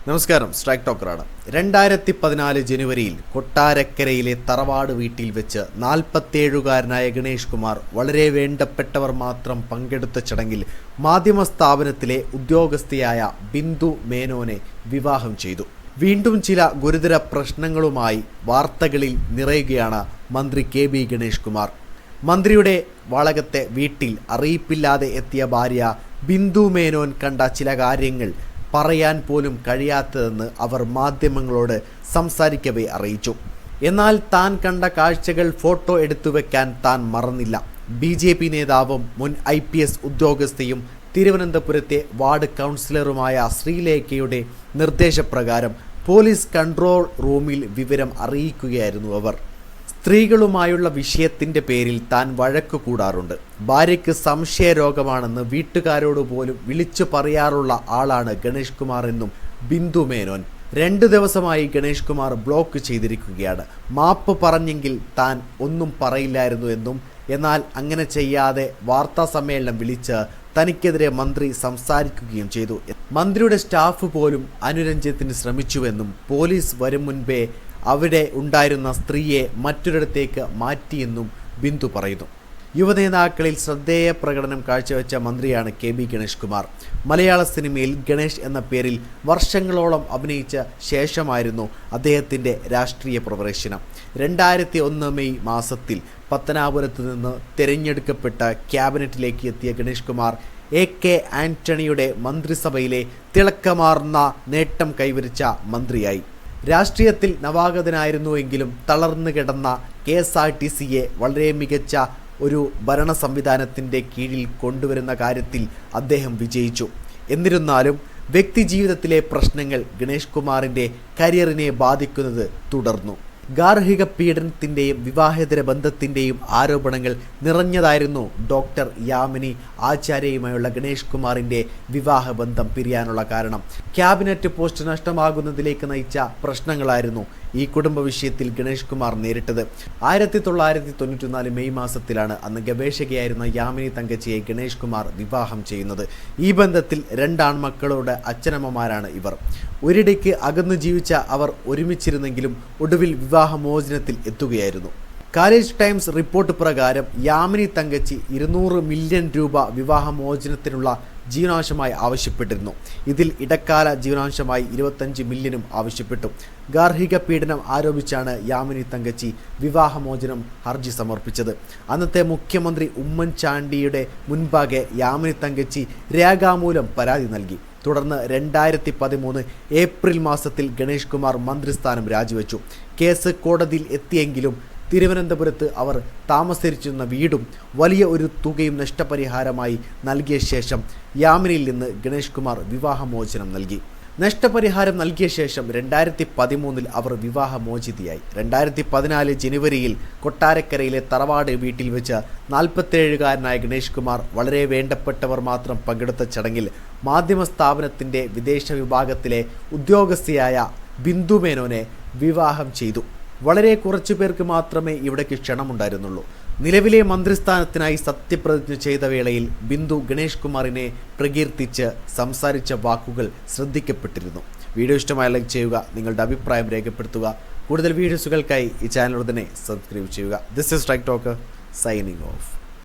നമസ്കാരം, സ്ട്രൈക്ക് ടോക്കറാണ്. 2014 ജനുവരിയിൽ കൊട്ടാരക്കരയിലെ തറവാട് വീട്ടിൽ വെച്ച് 47കാരനായ ഗണേഷ് കുമാർ വളരെ വേണ്ടപ്പെട്ടവർ മാത്രം പങ്കെടുത്ത ചടങ്ങിൽ മാധ്യമ സ്ഥാപനത്തിലെ ഉദ്യോഗസ്ഥയായ ബിന്ദു മേനോനെ വിവാഹം ചെയ്തു. വീണ്ടും ചില ഗുരുതര പ്രശ്നങ്ങളുമായി വാർത്തകളിൽ നിറയുകയാണ് മന്ത്രി KB ഗണേഷ് കുമാർ. മന്ത്രിയുടെ വാളകത്തെ വീട്ടിൽ അറിയിപ്പില്ലാതെ എത്തിയ ഭാര്യ ബിന്ദു മേനോൻ കണ്ട ചില കാര്യങ്ങൾ പറയാൻ പോലും കഴിയാത്തതെന്ന് അവർ മാധ്യമങ്ങളോട് സംസാരിക്കവേ അറിയിച്ചു. എന്നാൽ താൻ കണ്ട കാഴ്ചകൾ ഫോട്ടോ എടുത്തുവെക്കാൻ താൻ മറന്നില്ല. BJP നേതാവും മുൻ IPS ഉദ്യോഗസ്ഥയും തിരുവനന്തപുരത്തെ വാർഡ് കൗൺസിലറുമായ ശ്രീലേഖയുടെ നിർദ്ദേശപ്രകാരം പോലീസ് കൺട്രോൾ റൂമിൽ വിവരം അറിയിക്കുകയായിരുന്നു അവർ. സ്ത്രീകളുമായുള്ള വിഷയത്തിൻ്റെ പേരിൽ താൻ വഴക്ക് കൂടാറുണ്ട്. ഭാര്യയ്ക്ക് സംശയരോഗമാണെന്ന് വീട്ടുകാരോട് പോലും വിളിച്ചു പറയാറുള്ള ആളാണ് ഗണേഷ് കുമാർ എന്നും ബിന്ദു മേനോൻ. 2 ദിവസമായി ഗണേഷ് കുമാർ ബ്ലോക്ക് ചെയ്തിരിക്കുകയാണ്. മാപ്പ് പറഞ്ഞെങ്കിൽ താൻ ഒന്നും പറയില്ലായിരുന്നു എന്നും, എന്നാൽ അങ്ങനെ ചെയ്യാതെ വാർത്താ സമ്മേളനം വിളിച്ച് തനിക്കെതിരെ മന്ത്രി സംസാരിക്കുകയും ചെയ്തു. മന്ത്രിയുടെ സ്റ്റാഫ് പോലും അനുരഞ്ജനത്തിന് ശ്രമിച്ചുവെന്നും പോലീസ് വരും മുൻപേ അവിടെ ഉണ്ടായിരുന്ന സ്ത്രീയെ മറ്റൊരിടത്തേക്ക് മാറ്റിയെന്നും ബിന്ദു പറയുന്നു. യുവനേതാക്കളിൽ ശ്രദ്ധേയ പ്രകടനം കാഴ്ചവെച്ച മന്ത്രിയാണ് KB ഗണേഷ് കുമാർ. മലയാള സിനിമയിൽ ഗണേഷ് എന്ന പേരിൽ വർഷങ്ങളോളം അഭിനയിച്ച ശേഷമായിരുന്നു അദ്ദേഹത്തിൻ്റെ രാഷ്ട്രീയ പ്രവേശനം. 2001 മെയ് മാസത്തിൽ പത്തനാപുരത്ത് നിന്ന് തിരഞ്ഞെടുക്കപ്പെട്ട ക്യാബിനറ്റിലേക്ക് എത്തിയ ഗണേഷ് കുമാർ AK ആന്റണിയുടെ മന്ത്രിസഭയിലെ തിളക്കമാർന്ന നേട്ടം കൈവരിച്ച മന്ത്രിയായി. രാഷ്ട്രീയത്തിൽ നവാഗതനായിരുന്നുവെങ്കിലും തളർന്നു കിടന്ന KSRTCയെ വളരെ മികച്ച ഒരു ഭരണ സംവിധാനത്തിൻ്റെ കീഴിൽ കൊണ്ടുവരുന്ന കാര്യത്തിൽ അദ്ദേഹം വിജയിച്ചു. എന്നിരുന്നാലും വ്യക്തിജീവിതത്തിലെ പ്രശ്നങ്ങൾ ഗണേഷ് കുമാറിൻ്റെ കരിയറിനെ ബാധിക്കുന്നത് തുടർന്നു. ഗാർഹിക പീഡനത്തിൻ്റെയും വിവാഹേതര ബന്ധത്തിൻ്റെയും ആരോപണങ്ങൾ നിറഞ്ഞതായിരുന്നു ഡോക്ടർ യാമിനി ആചാര്യയുമായുള്ള ഗണേഷ് കുമാറിൻ്റെ വിവാഹബന്ധം പിരിയാനുള്ള കാരണം. ക്യാബിനറ്റ് പോസ്റ്റ് നഷ്ടമാകുന്നതിലേക്ക് നയിച്ച പ്രശ്നങ്ങളായിരുന്നു ഈ കുടുംബ വിഷയത്തിൽ ഗണേഷ് കുമാർ നേരിട്ടത്. 1994 മെയ് മാസത്തിലാണ് അന്ന് ഗവേഷകയായിരുന്ന യാമിനി തങ്കച്ചിയെ ഗണേഷ് കുമാർ വിവാഹം ചെയ്യുന്നത്. ഈ ബന്ധത്തിൽ 2 ആൺമക്കളുടെ അച്ഛനമ്മമാരാണ് ഇവർ. ഒരിടയ്ക്ക് അകന്നു ജീവിച്ച അവർ ഒരുമിച്ചിരുന്നെങ്കിലും ഒടുവിൽ വിവാഹമോചനത്തിൽ എത്തുകയായിരുന്നു. കാലേജ് ടൈംസ് റിപ്പോർട്ട് പ്രകാരം യാമിനി തങ്കച്ചി 200 മില്യൺ രൂപ വിവാഹമോചനത്തിനുള്ള ജീവനാംശമായി ആവശ്യപ്പെട്ടിരുന്നു. ഇതിൽ ഇടക്കാല ജീവനാംശമായി 25 മില്യണും ആവശ്യപ്പെട്ടു. ഗാർഹിക പീഡനം ആരോപിച്ചാണ് യാമിനി തങ്കച്ചി വിവാഹമോചനം ഹർജി സമർപ്പിച്ചത്. അന്നത്തെ മുഖ്യമന്ത്രി ഉമ്മൻചാണ്ടിയുടെ മുൻപാകെ യാമിനി തങ്കച്ചി രേഖാമൂലം പരാതി നൽകി. തുടർന്ന് 2013 ഏപ്രിൽ മാസത്തിൽ ഗണേഷ് കുമാർ മന്ത്രിസ്ഥാനം രാജിവെച്ചു. കേസ് കോടതിയിൽ എത്തിയെങ്കിലും തിരുവനന്തപുരത്ത് അവർ താമസിച്ചിരുന്ന വീടും വലിയ ഒരു തുകയും നഷ്ടപരിഹാരമായി നൽകിയ ശേഷം യാമിനിയിൽ നിന്ന് ഗണേഷ് കുമാർ വിവാഹമോചനം നൽകി. നഷ്ടപരിഹാരം നൽകിയ ശേഷം 2013 അവർ വിവാഹമോചിതയായി. 2014 ജനുവരിയിൽ കൊട്ടാരക്കരയിലെ തറവാട് വീട്ടിൽ വെച്ച് 47കാരനായ ഗണേഷ് കുമാർ വളരെ വേണ്ടപ്പെട്ടവർ മാത്രം പങ്കെടുത്ത ചടങ്ങിൽ മാധ്യമ സ്ഥാപനത്തിൻ്റെ വിദേശ വിഭാഗത്തിലെ ഉദ്യോഗസ്ഥയായ ബിന്ദു മേനോനെ വിവാഹം ചെയ്തു. വളരെ കുറച്ചു പേർക്ക് മാത്രമേ ഇവിടേക്ക് ക്ഷണമുണ്ടായിരുന്നുള്ളൂ. നിലവിലെ മന്ത്രിസ്ഥാനത്തിനായി സത്യപ്രതിജ്ഞ ചെയ്ത വേളയിൽ ബിന്ദു ഗണേഷ് കുമാറിനെ പ്രകീർത്തിച്ച് സംസാരിച്ച വാക്കുകൾ ശ്രദ്ധിക്കപ്പെട്ടിരുന്നു. വീഡിയോ ഇഷ്ടമായി ലൈക്ക് ചെയ്യുക, നിങ്ങളുടെ അഭിപ്രായം രേഖപ്പെടുത്തുക. കൂടുതൽ വീഡിയോസുകൾക്കായി ഈ ചാനൽ ഉടനെ സബ്സ്ക്രൈബ് ചെയ്യുക. This is strike talker signing off.